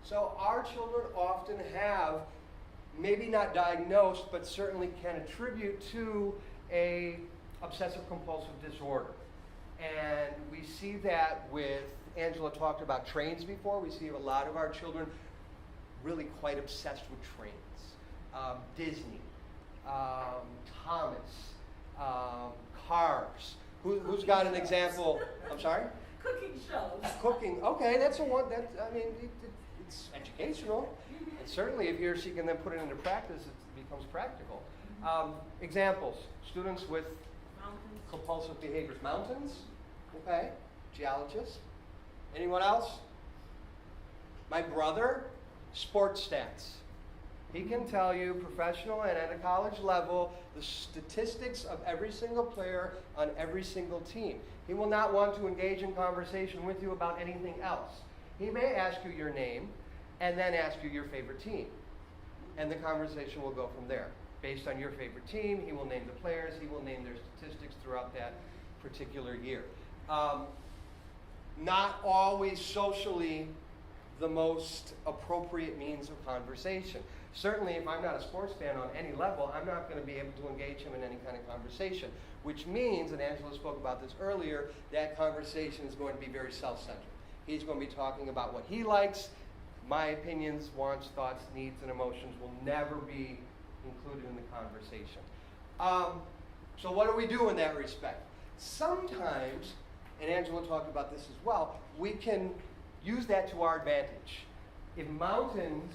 So our children often have, maybe not diagnosed, but certainly can attribute to a obsessive compulsive disorder. And we see that with, Angela talked about trains before, we see a lot of our children really quite obsessed with trains. Disney, Thomas, cars. Who's got an example? I'm sorry? Cooking shows. Cooking, okay, that's a one, it's educational. And certainly if you're seeking them put it into practice, it becomes practical. Examples, students with Mountains. compulsive behaviors. Mountains, okay, geologists. Anyone else? My brother, sports stats. He can tell you, professional and at a college level, the statistics of every single player on every single team. He will not want to engage in conversation with you about anything else. He may ask you your name and then ask you your favorite team. And the conversation will go from there. Based on your favorite team, he will name the players, he will name their statistics throughout that particular year. Not always socially the most appropriate means of conversation. Certainly, if I'm not a sports fan on any level, I'm not going to be able to engage him in any kind of conversation, which means, and Angela spoke about this earlier, that conversation is going to be very self-centered. He's going to be talking about what he likes. My opinions, wants, thoughts, needs, and emotions will never be included in the conversation. So what do we do in that respect? Sometimes, and Angela talked about this as well, we can use that to our advantage. If mountains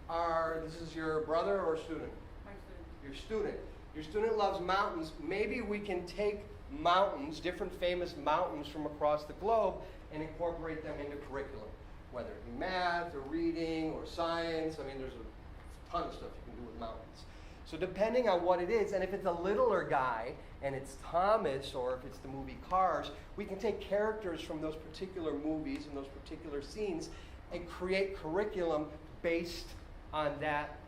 are, this is your brother or student? My student. Your student. Your student loves mountains. Maybe we can take mountains, different famous mountains from across the globe, and incorporate them into curriculum, whether it be math or reading or science. I mean, there's a ton of stuff you can do with mountains. So depending on what it is, and if it's a littler guy, and it's Thomas, or if it's the movie Cars, we can take characters from those particular movies and those particular scenes and create curriculum based on that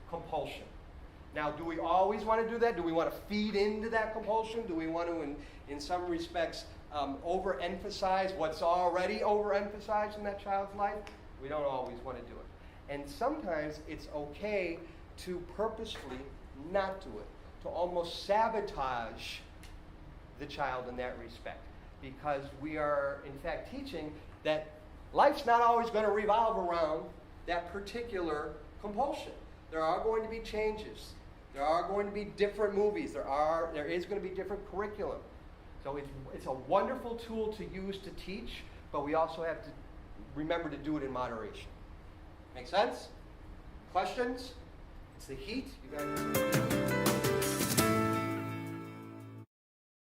compulsion. Now, do we always want to do that? Do we want to feed into that compulsion? Do we want to, in some respects, overemphasize what's already overemphasized in that child's life? We don't always want to do it. And sometimes it's okay to purposefully not do it, to almost sabotage the child in that respect, because we are, in fact, teaching that life's not always going to revolve around that particular compulsion. There are going to be changes. There are going to be different movies. There is going to be different curriculum. So it's a wonderful tool to use to teach, but we also have to remember to do it in moderation. Make sense? Questions? It's the heat. You guys.